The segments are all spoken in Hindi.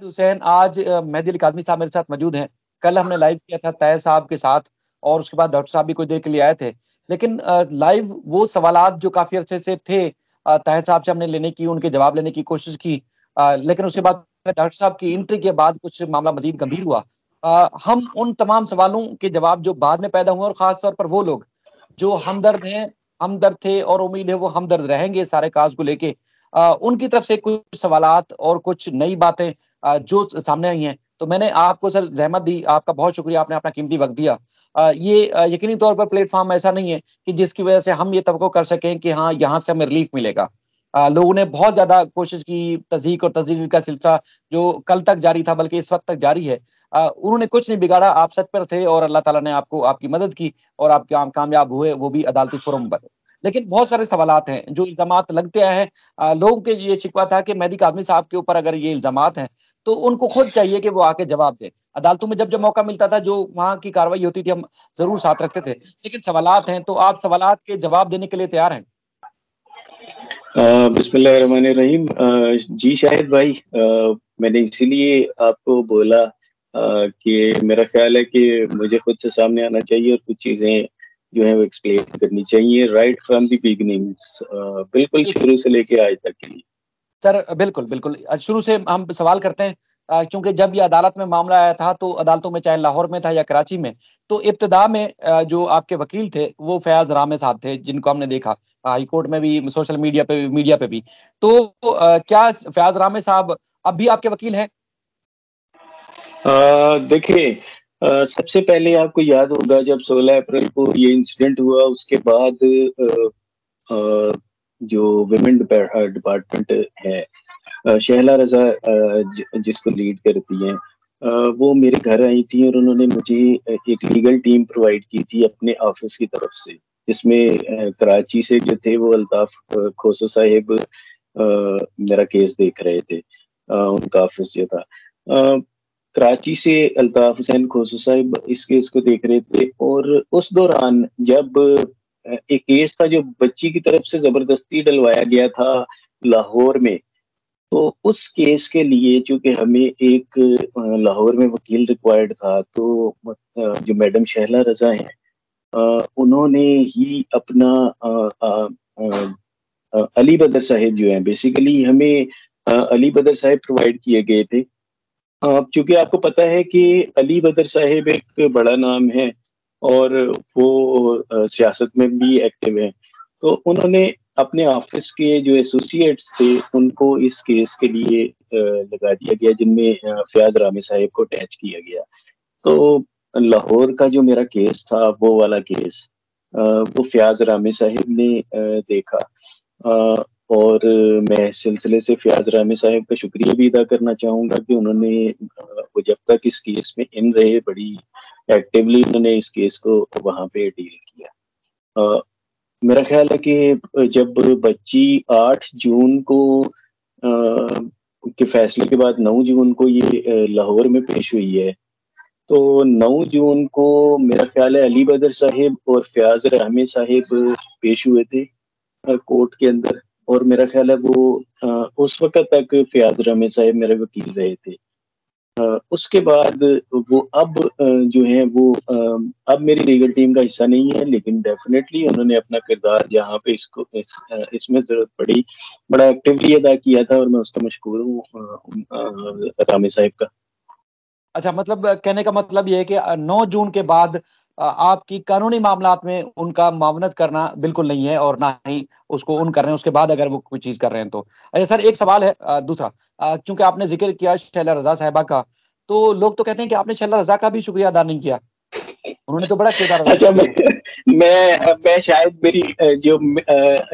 हुसैन आज मेहदी अली काज़मी साहब मेरे साथ मौजूद हैं। कल हमने लाइव किया था तैयब साहब के साथ और उसके बाद डॉक्टर साहब भी कुछ देर के लिए आए थे। लेकिन लाइव वो सवालात जो काफ़ी अरसे से थे ताहिर साहब से हमने लेने की, उनके जवाब लेने की कोशिश की। लेकिन उसके बाद डॉक्टर साहब की एंट्री के बाद कुछ मामला मज़ीद गंभीर हुआ। हम उन तमाम सवालों के जवाब जो बाद में पैदा हुए और ख़ास तौर पर वो लोग जो हमदर्द हैं, हमदर्द थे और उम्मीद है वो हमदर्द रहेंगे सारे काज़ को लेके। उनकी तरफ से कुछ सवालात और कुछ नई बातें जो सामने आई हैं, तो मैंने आपको सर ज़हमत दी, आपका बहुत शुक्रिया, आपने अपना कीमती वक़्त दिया। ये यकीनी तौर पर प्लेटफ़ॉर्म ऐसा नहीं है कि जिसकी वजह से हम ये तवक्को कर सकें कि हाँ, यहाँ से हमें रिलीफ़ मिलेगा। लोगों ने बहुत ज़्यादा कोशिश की, तज़यीक़ और तज़लील का सिलसिला जो कल तक जारी था बल्कि इस वक़्त तक जारी है। उन्होंने कुछ नहीं बिगाड़ा, आप सच पर थे और अल्लाह ताला ने आपको आपकी मदद की और आप कामयाब हुए, वो भी अदालती फ़ोरम पर। लेकिन बहुत सारे सवालात हैं, जो इल्ज़ामात लगते आए हैं। लोगों के ये शिकवा था कि मेहदी काज़मी साहब के ऊपर अगर ये इल्ज़ामात हैं, तो उनको खुद चाहिए कि वो आके जवाब दें। अदालतों में जब-जब मौका मिलता था, जो वहाँ की कार्रवाई होती थी, हम ज़रूर साथ रखते थे। लेकिन सवालात हैं, तो आप सवालात के जवाब देने के लिए तैयार हैं? बिस्मिल्लाहिर्रहमानिर्रहीम। जी शाहिद भाई, मैंने इसीलिए आपको बोला कि मेरा ख्याल है कि मुझे खुद से सामने आना चाहिए और कुछ चीज़ें जो है वो एक्सप्लेन करनी चाहिए राइट फ्रॉम द बिगिनिंग्स, बिल्कुल बिल्कुल। शुरू से लेके आज तक के लिए। सर बिल्कुल, बिल्कुल। शुरू से हम सवाल करते हैं। चूँकि जब ये अदालत में मामला आया था, तो अदालतों में चाहे लाहौर में था या कराची में, तो इब्तिदा में जो आपके वकील थे, वो फयाज़ रामे साहब थे, जिनको हमने देखा हाई कोर्ट में भी, सोशल मीडिया पे भी। तो क्या फयाज़ रामे साहब अब भी आपके वकील हैं? देखिए, सबसे पहले आपको याद होगा जब 16 अप्रैल को ये इंसिडेंट हुआ, उसके बाद अ, जो वुमेन डिपार्टमेंट है, शहला रज़ा, जिसको लीड करती हैं, वो मेरे घर आई थी और उन्होंने मुझे एक लीगल टीम प्रोवाइड की थी अपने ऑफिस की तरफ से, जिसमें कराची से जो थे वो अल्ताफ खोसो साहिब मेरा केस देख रहे थे। उनका ऑफिस जो था, अ, कराची से अल्ताफ हुसैन खोसो साहिब इस केस को देख रहे थे और उस दौरान जब एक केस था जो बच्ची की तरफ से जबरदस्ती डलवाया गया था लाहौर में, तो उस केस के लिए चूँकि हमें एक लाहौर में वकील रिक्वायर्ड था, तो जो मैडम शहला रज़ा हैं, उन्होंने ही अपना अली बदर साहिब जो हैं, बेसिकली हमें अली बदर साहिब प्रोवाइड किए गए थे। चूँकि आपको पता है कि अली बदर साहिब एक बड़ा नाम है और वो सियासत में भी एक्टिव हैं। तो उन्होंने अपने ऑफ़िस के जो एसोसिएट्स थे, उनको इस केस के लिए लगा दिया गया, जिनमें फ़याज़ रामी साहिब को अटैच किया गया। तो लाहौर का जो मेरा केस था, वो वाला केस वो फ़याज़ रामी साहिब ने देखा। अ, और मैं इस सिलसिले से फ़याज़ रामी साहिब का शुक्रिया भी अदा करना चाहूँगा कि उन्होंने वो जब तक इस केस में इन रहे, बड़ी एक्टिवली उन्होंने इस केस को वहाँ पे डील किया। मेरा ख़्याल है कि जब बच्ची 8 जून को के फैसले के बाद 9 जून को ये लाहौर में पेश हुई है, तो 9 जून को मेरा ख़्याल है अली बदर साहिब और फ़याज़ रहमी साहिब पेश हुए थे कोर्ट के अंदर, और मेरा ख़्याल है वो उस वक़्त तक फ़याज़ रहमी साहिब मेरे वकील रहे थे। उसके बाद वो अब जो है वो अब मेरी लीगल टीम का हिस्सा नहीं है, लेकिन डेफ़िनेटली उन्होंने अपना किरदार जहाँ पे इसमें ज़रूरत पड़ी, बड़ा एक्टिवली अदा किया था और मैं उसका मशकूर हूँ रामी साहिब का। अच्छा, मतलब कहने का मतलब ये है कि 9 जून के बाद आपकी कानूनी मामलात में उनका मुआवनत करना बिल्कुल नहीं है और ना ही उसको कर रहे हैं, उसके बाद अगर वो कोई चीज़ कर रहे हैं तो। अच्छा सर, एक सवाल है दूसरा, चूँकि आपने ज़िक्र किया शैला रज़ा साहिबा का, तो लोग तो कहते हैं कि आपने शैला रज़ा का भी शुक्रिया अदा नहीं किया। उन्होंने तो बड़ा किरदार अदा अच्छा, किया था। मैं शायद मेरी जो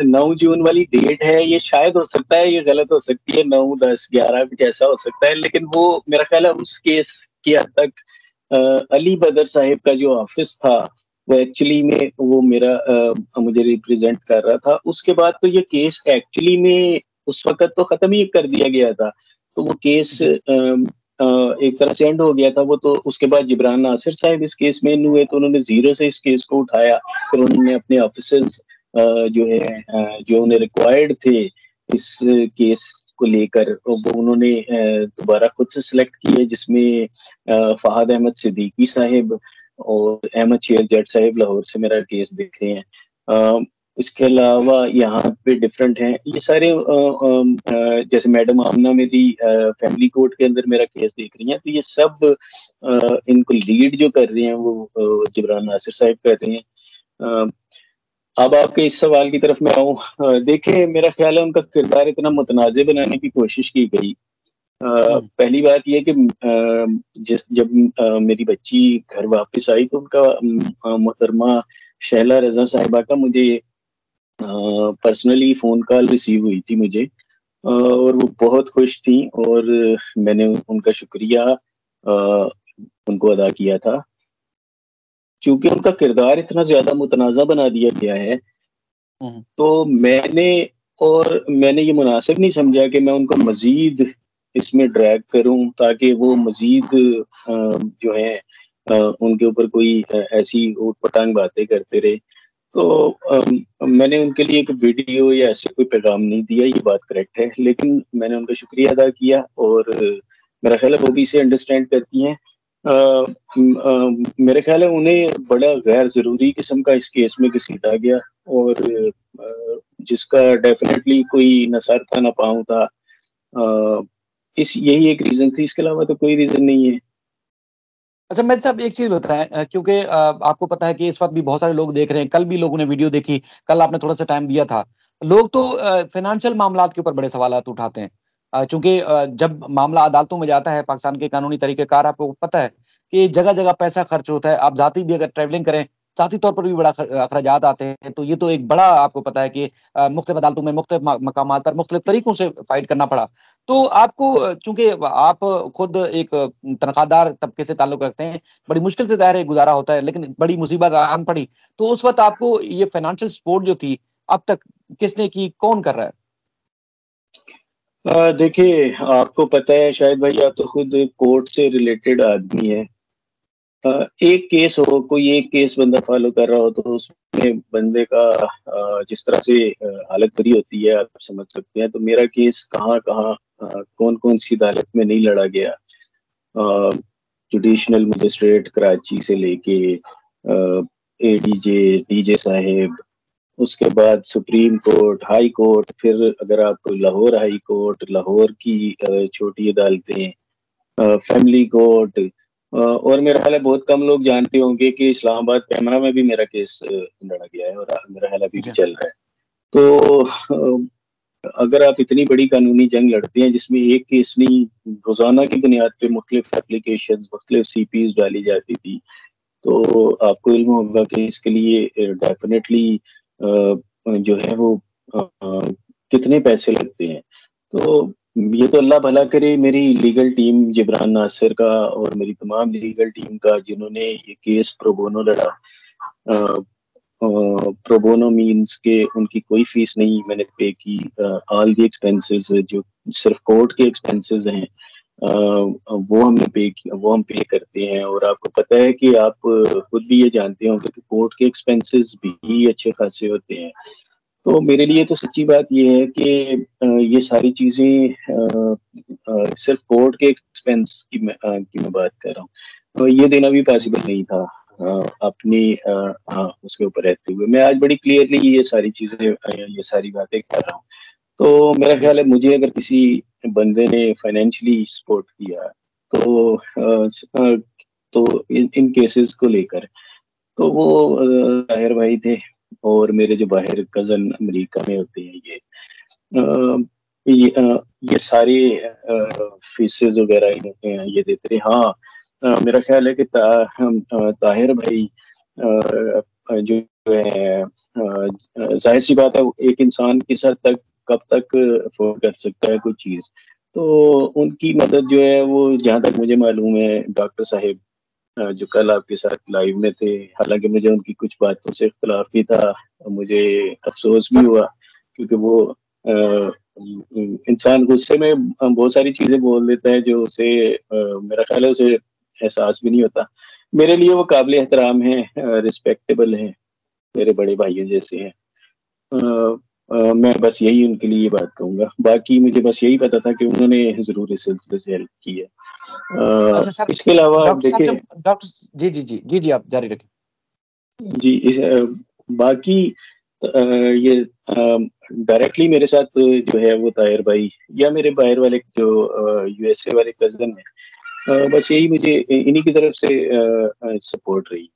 9 जून वाली डेट है, ये शायद हो सकता है, ये गलत हो सकती है, 9, 10, 11 कुछ ऐसा हो सकता है, लेकिन वो मेरा ख़्याल है उस केस की हद तक अली बदर साहिब का जो ऑफ़िस था, वो एक्चुअली में वो मेरा मुझे रिप्रेज़ेंट कर रहा था। उसके बाद तो ये केस एक्चुअली में उस वक़्त तो ख़त्म ही कर दिया गया था। तो वो केस जी। एक तरह से एंड हो गया था वो, तो उसके बाद जिब्रान नासिर साहब इस केस में इन हुए, तो उन्होंने ज़ीरो से इस केस को उठाया। फिर उन्होंने अपने ऑफिसर्स जो है जो उन्हें रिक्वायर्ड थे इस केस को लेकर वो उन्होंने दोबारा खुद से सिलेक्ट की है, जिसमें फहद अहमद सिद्दीकी साहिब और अहमद शेर जट साहिब लाहौर से मेरा केस देख रहे हैं। इसके अलावा यहाँ पे डिफरेंट हैं ये सारे, जैसे मैडम आमना मेरी फैमिली कोर्ट के अंदर मेरा केस देख रही हैं, तो ये सब इनको लीड जो कर रहे हैं वो जिब्रान नासिर साहिब कर रहे हैं। अब आपके इस सवाल की तरफ मैं आऊँ, देखिए मेरा ख्याल है उनका किरदार इतना मुतनाज़ बनाने की कोशिश की गई। पहली बात यह कि जब मेरी बच्ची घर वापस आई तो उनका मोहतरमा शैला रजा साहिबा का मुझे पर्सनली फोन कॉल रिसीव हुई थी मुझे, और वो बहुत खुश थी, और मैंने उनका शुक्रिया उनको अदा किया था। चूंकि उनका किरदार इतना ज्यादा मुतनाज़ा बना दिया गया है, तो मैंने ये मुनासिब नहीं समझा कि मैं उनको मजीद इसमें ड्रैग करूं, ताकि वो मजीद जो है उनके ऊपर कोई ऐसी ऊट पटांग बातें करते रहे। तो मैंने उनके लिए एक वीडियो या ऐसे कोई पैगाम नहीं दिया, ये बात करेक्ट है, लेकिन मैंने उनका शुक्रिया अदा किया, और मेरा ख्याल है वो भी इसे अंडरस्टैंड करती हैं। मेरे ख्याल है उन्हें बड़ा गैर जरूरी किस्म का इस केस में घसीटा गया, और जिसका डेफिनेटली कोई न सर था न पाँव था। इस यही एक रीजन थी, इसके अलावा तो कोई रीजन नहीं है। अच्छा मेरे साहब एक चीज बताएं, क्योंकि आपको पता है कि इस वक्त भी बहुत सारे लोग देख रहे हैं, कल भी लोगों ने वीडियो देखी, कल आपने थोड़ा सा टाइम दिया था। लोग तो फाइनेंशियल मामलात के ऊपर बड़े सवालात उठाते हैं, चूंकि जब मामला अदालतों में जाता है, पाकिस्तान के कानूनी तरीकेकार आपको पता है कि जगह जगह पैसा खर्च होता है। आप जाती भी अगर ट्रैवलिंग करें, जाती तौर पर भी बड़ा अखराजात आते हैं, तो ये तो एक बड़ा आपको पता है कि मुख्तलिफ अदालतों में मुख्तलिफ मकामात पर मुख्तलिफ तरीकों से फाइट करना पड़ा। तो आपको, चूंकि आप खुद एक तनख्वाहदार तबके से ताल्लुक रखते हैं, बड़ी मुश्किल से ज़ाहिर है गुजारा होता है, लेकिन बड़ी मुसीबत आन पड़ी, तो उस वक्त आपको ये फाइनेंशियल सपोर्ट जो थी अब तक किसने की, कौन कर रहा है? देखिए आपको पता है शायद भाई, आप तो खुद कोर्ट से रिलेटेड आदमी है। एक केस हो, कोई एक केस बंदा फॉलो कर रहा हो, तो उसमें बंदे का जिस तरह से हालत बुरी होती है, आप समझ सकते हैं। तो मेरा केस कहाँ कहाँ कौन कौन सी अदालत में नहीं लड़ा गया। जुडिशनल मजिस्ट्रेट कराची से लेके एडीजे, डीजे साहिब, उसके बाद सुप्रीम कोर्ट, हाई कोर्ट, फिर अगर आप लाहौर हाई कोर्ट, लाहौर की छोटी अदालतें, फैमिली कोर्ट, और मेरा ख्याल है बहुत कम लोग जानते होंगे कि इस्लामाबाद कैमरा में भी मेरा केस लड़ा गया है, और मेरा ख्याल अभी भी जी। चल रहा है। तो अगर आप इतनी बड़ी कानूनी जंग लड़ते हैं जिसमें एक केस नहीं, रोजाना की बुनियाद पे मुख्तलिफ एप्लीकेशन, मुख्तलिफ सीपीज डाली जाती थी, तो आपको इल्म होगा कि इसके लिए डेफिनेटली जो है वो कितने पैसे लगते हैं। तो ये तो अल्लाह भला करे मेरी लीगल टीम जिब्रान नासिर का और मेरी तमाम लीगल टीम का, जिन्होंने ये केस प्रोबोनो लड़ा। प्रोबोनो मीन्स के उनकी कोई फीस नहीं मैंने पे की। ऑल दी एक्सपेंसेस जो सिर्फ कोर्ट के एक्सपेंसेस हैं, वो हम पे करते हैं। और आपको पता है कि आप खुद भी ये जानते होंगे कि कोर्ट के एक्सपेंसेस भी अच्छे खासे होते हैं। तो मेरे लिए तो सच्ची बात ये है कि ये सारी चीजें सिर्फ कोर्ट के एक्सपेंस की मैं बात कर रहा हूँ, तो ये देना भी पॉसिबल नहीं था अपनी उसके ऊपर रहते हुए। मैं आज बड़ी क्लियरली ये सारी चीजें, ये सारी बातें कर रहा हूँ। तो मेरा ख्याल है मुझे अगर किसी बंदे ने फाइनेंशियली सपोर्ट किया, तो तो इन केसेस को लेकर, तो वो ताहिर भाई थे, और मेरे जो बाहर कजन अमेरिका में होते हैं, ये सारे फीसेस वगैरह ये देते रहे। हाँ, मेरा ख्याल है कि ताहिर भाई जो है, जाहिर सी बात है एक इंसान किस हद तक कब तक अफोर्ड कर सकता है कोई चीज। तो उनकी मदद जो है वो, जहाँ तक मुझे मालूम है, डॉक्टर साहिब जो कल आपके साथ लाइव में थे, हालांकि मुझे उनकी कुछ बातों से इख्तलाफ भी था, मुझे अफसोस भी सर। हुआ, क्योंकि वो इंसान गुस्से में बहुत सारी चीजें बोल देता है जो उसे मेरा ख्याल है उसे एहसास भी नहीं होता। मेरे लिए वो काबिल एहतराम है, रिस्पेक्टेबल है, मेरे बड़े भाइयों जैसे हैं। मैं बस यही उनके लिए ये बात कहूँगा। बाकी मुझे बस यही पता था कि उन्होंने ज़रूर इस सिलसिले से हेल्प की है। अच्छा सर, इसके अलावा डॉक्टर साहब देखिए जब डॉक्टर जी, जी, जी, जी, जी, आप जारी रखें। जी, बाकी ये डायरेक्टली मेरे साथ जो है वो ताहिर भाई या मेरे बाहर वाले जो यूएसए वाले कज़न हैं, बस यही मुझे इन्हीं की तरफ से सपोर्ट रही।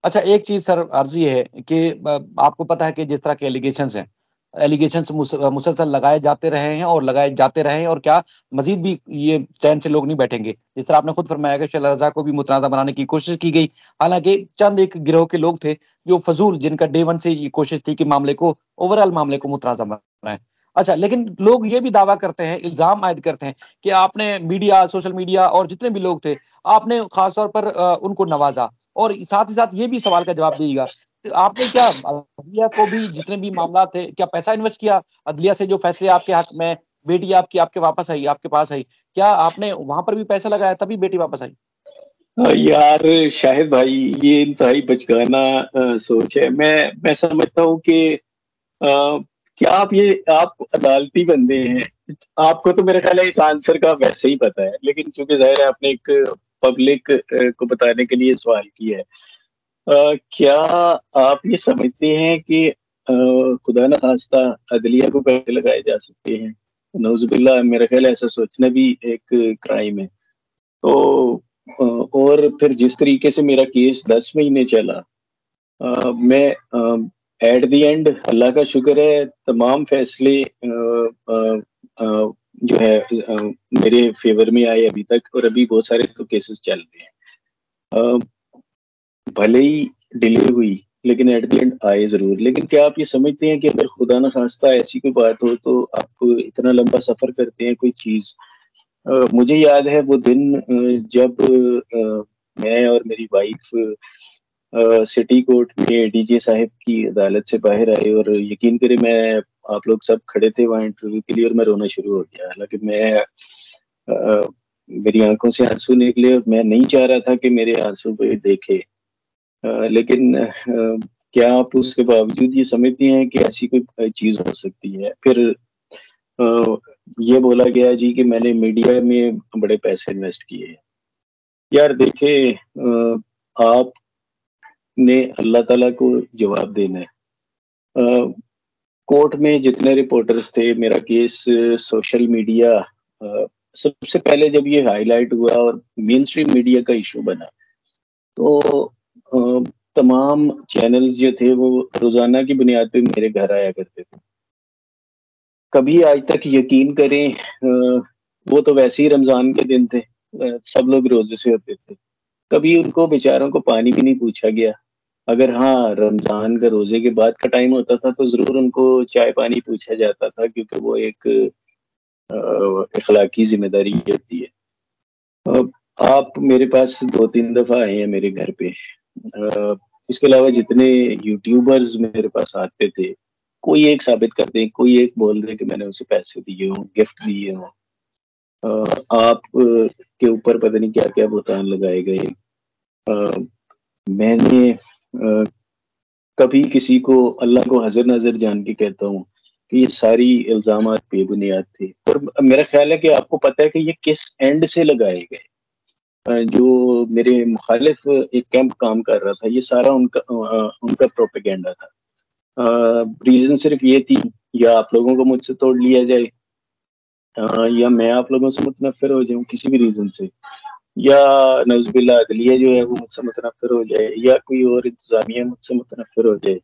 अच्छा, एक चीज़ सर अर्ज़ ये है कि आपको पता है कि जिस तरह के एलिगेशंस मुसलसल लगाए जाते रहे हैं और लगाए जाते रहे हैं, और क्या मज़ीद भी ये चैन से लोग नहीं बैठेंगे। जिस तरह आपने खुद फरमाया कि शैला रज़ा को भी मुतनाज़ा बनाने की कोशिश की गई। हालाँकि चंद एक गिरोह के लोग थे जो फ़ज़ूल, जिनका डे 1 से ये कोशिश थी कि ओवरॉल मामले को मुतनाज़ा बनाएँ। अच्छा, लेकिन लोग ये भी दावा करते हैं, इल्ज़ाम आयद करते हैं कि आपने मीडिया, सोशल मीडिया और जितने भी लोग थे, आपने ख़ास तौर पर उनको नवाज़ा। और साथ ही साथ ये भी सवाल का जवाब दीजिएगा, तो आपने क्या अदलिया को भी, जितने भी मामला थे, क्या पैसा इन्वेस्ट किया? अदलिया से जो फैसले आपके हक में, बेटी आपकी आपके वापस आई, आपके पास आई, क्या आपने वहाँ पर भी पैसा लगाया तभी बेटी वापस आई? यार शाहिद भाई, ये इंतहाई बचकाना सोच है। मैं समझता हूँ कि क्या आप अदालती बंदे हैं। आपको तो मेरा ख्याल है इस आंसर का वैसे ही पता है, लेकिन चूंकि जाहिर है आपने एक पब्लिक को बताने के लिए सवाल किया है। क्या आप ये समझते हैं कि खुदा न खास्ता अदलिया को पैसे लगाए जा सकते हैं? नौजुबिल्ला, मेरा ख्याल है ऐसा सोचना भी एक क्राइम है। तो और फिर जिस तरीके से मेरा केस 10 महीने चला, मैं एट द एंड अल्लाह का शुक्र है तमाम फैसले जो है मेरे फेवर में आए अभी तक, और अभी बहुत सारे तो केसेस चल रहे हैं। भले ही डिले हुई, लेकिन एट द एंड आए ज़रूर। लेकिन क्या आप ये समझते हैं कि अगर खुदा न खास्ता ऐसी कोई बात हो तो आप इतना लंबा सफ़र करते हैं कोई चीज़। मुझे याद है वो दिन जब मैं और मेरी वाइफ सिटी कोर्ट में डीजे साहब की अदालत से बाहर आए, और यकीन करें मैं आप लोग सब खड़े थे वहाँ इंटरव्यू के लिए, और मैं रोना शुरू हो गया। हालाँकि मेरी आँखों से आँसू निकले और मैं नहीं चाह रहा था कि मेरे आँसू कोई देखे। लेकिन क्या आप उसके बावजूद ये समझती हैं कि ऐसी कोई चीज़ हो सकती है? फिर अ, ये बोला गया जी कि मैंने मीडिया में बड़े पैसे इन्वेस्ट किए हैं। यार देखिए, आपने अल्लाह ताला को जवाब देना है। कोर्ट में जितने रिपोर्टर्स थे, मेरा केस सोशल मीडिया, सबसे पहले जब ये हाइलाइट हुआ और मेन स्ट्रीम मीडिया का इशू बना, तो तमाम चैनल्स जो थे वो रोज़ाना की बुनियाद पे मेरे घर आया करते थे। कभी आज तक यकीन करें, वो तो वैसे ही रमज़ान के दिन थे, सब लोग रोज़े से होते थे। कभी उनको बेचारों को पानी भी नहीं पूछा गया। अगर हाँ, रमज़ान का रोज़े के बाद का टाइम होता था तो ज़रूर उनको चाय-पानी पूछा जाता था, क्योंकि वो एक इखलाकी ज़िम्मेदारी होती है। अब आप मेरे पास 2-3 दफ़ा आए हैं मेरे घर पे। इसके अलावा जितने यूट्यूबर्स मेरे पास आते थे, कोई एक साबित कर दे, कोई एक बोल दे कि मैंने उसे पैसे दिए हों, गिफ्ट दिए हों। आप के ऊपर पता नहीं क्या-क्या बुहतान लगाए गए। अ, मैंने कभी किसी को, अल्लाह को हज़र नज़र जान के कहता हूँ कि ये सारी इल्ज़ामात बेबुनियाद थे, और मेरा ख़्याल है कि आपको पता है कि ये किस एंड से लगाए गए। जो मेरे मुखालिफ एक कैंप काम कर रहा था, ये सारा उनका प्रोपेगेंडा था। रीज़न सिर्फ़ ये थी, या आप लोगों को मुझसे तोड़ लिया जाए, या मैं आप लोगों से मुतनफ़्फ़िर हो जाऊँ किसी भी रीज़न से, या नउज़ुबिल्लाह अदलिया जो है वो मुझसे मुतनफ़्फ़िर हो जाए, या कोई और इंतज़ामिया मुझसे मुतनफ़्फ़िर हो जाए।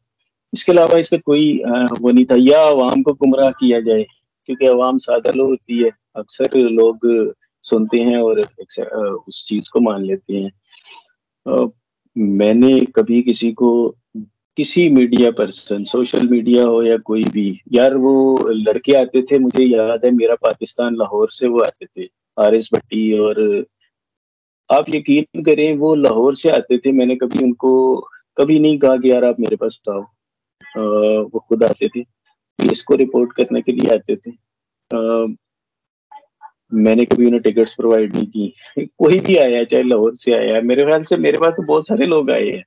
इसके अलावा इसका कोई वो नहीं था, या अवाम को गुमराह किया जाए, क्योंकि अवाम सादा लोग होती है। अक्सर लोग सुनते हैं और उस चीज़ को मान लेते हैं। अ, मैंने कभी किसी को, किसी मीडिया पर्सन, सोशल मीडिया हो या कोई भी, यार वो लड़के आते थे, मुझे याद है मेरा पाकिस्तान लाहौर से वो आते थे, आरिस भट्टी, और आप यकीन करें वो लाहौर से आते थे। मैंने कभी उनको कभी नहीं कहा कि यार आप मेरे पास आओ। वो खुद आते थे, केस को रिपोर्ट करने के लिए आते थे। मैंने कभी उन्हें टिकट्स प्रोवाइड नहीं की। कोई भी आया है, चाहे लाहौर से आया है, मेरे ख्याल से मेरे पास तो बहुत सारे लोग आए हैं।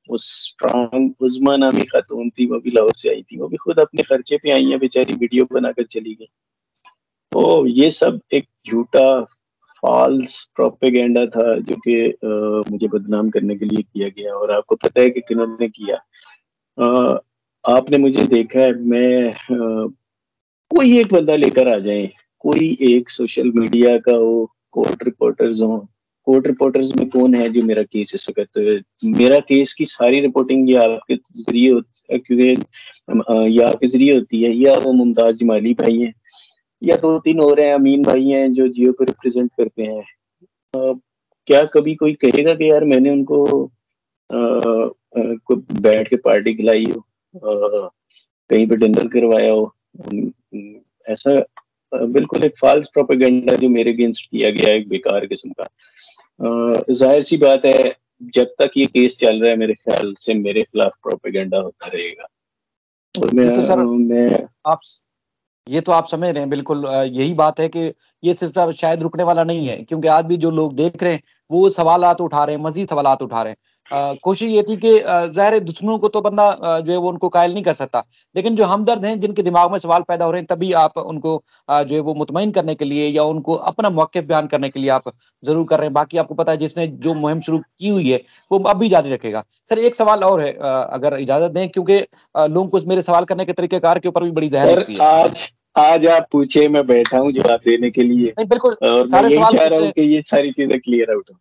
वो स्ट्रांग उज़मा नामी खातून थी, वो भी लाहौर से आई थी, वो भी खुद अपने खर्चे पे आई हैं बेचारी, वीडियो बनाकर चली गई। तो ये सब एक झूठा फॉल्स प्रोपेगेंडा था जो कि मुझे बदनाम करने के लिए किया गया, और आपको पता है कि किन्होंने किया। अ, आपने मुझे देखा है, मैं कोई एक बंदा लेकर आ जाए, कोई एक सोशल मीडिया का हो, कोर्ट रिपोर्टर्स हो, कोर्ट रिपोर्टर्स में कौन है जो मेरा केस इस वक्त, मेरा केस की सारी रिपोर्टिंग या आपके जरिए क्योंकि या आपके जरिए होती है, या वो मुमताज जमाली भाई हैं, या दो तीन और हैं, अमीन भाई हैं जो जियो को रिप्रेजेंट करते हैं। क्या कभी कोई कहेगा कि यार मैंने उनको को बैठ के पार्टी खिलाई हो, कहीं पे डिनर करवाया हो? ऐसा बिल्कुल एक फॉल्स प्रोपेगेंडा जो मेरे अगेंस्ट किया गया है, एक बेकार किस्म का। जाहिर सी बात है, जब तक ये केस चल रहा है मेरे ख्याल से मेरे खिलाफ प्रोपेगेंडा होता रहेगा। और ये तो सर मैं आप ये तो आप समझ रहे हैं बिल्कुल। यही बात है कि ये सिलसिला शायद रुकने वाला नहीं है, क्योंकि आज भी जो लोग देख रहे हैं वो सवालात उठा रहे हैं, मजीद सवालात उठा रहे हैं। कोशिश ये थी कि ज़ाहिर है दुश्मनों को तो बंदा जो है वो उनको कायल नहीं कर सकता, लेकिन जो हमदर्द हैं जिनके दिमाग में सवाल पैदा हो रहे हैं, तभी आप उनको जो है वो मुतमईन करने के लिए या उनको अपना मौक़िफ़ बयान करने के लिए आप ज़रूर कर रहे हैं। बाकी आपको पता है जिसने जो मुहिम शुरू की हुई है वो अब भी जारी रखेगा। सर एक सवाल और है, अगर इजाज़त दें, क्योंकि लोगों को मेरे सवाल करने के तरीक़ेकार के ऊपर भी बड़ी ज़हर सर, लगती है। आज आज आप पूछे, मैं बैठा हूँ जवाब देने के लिए, नहीं बिल्कुल, और मैं सारे यही सवाल चाह पूछ रहा रहे हूँ हैं। कि ये सारी चीजें क्लियर आउट हो।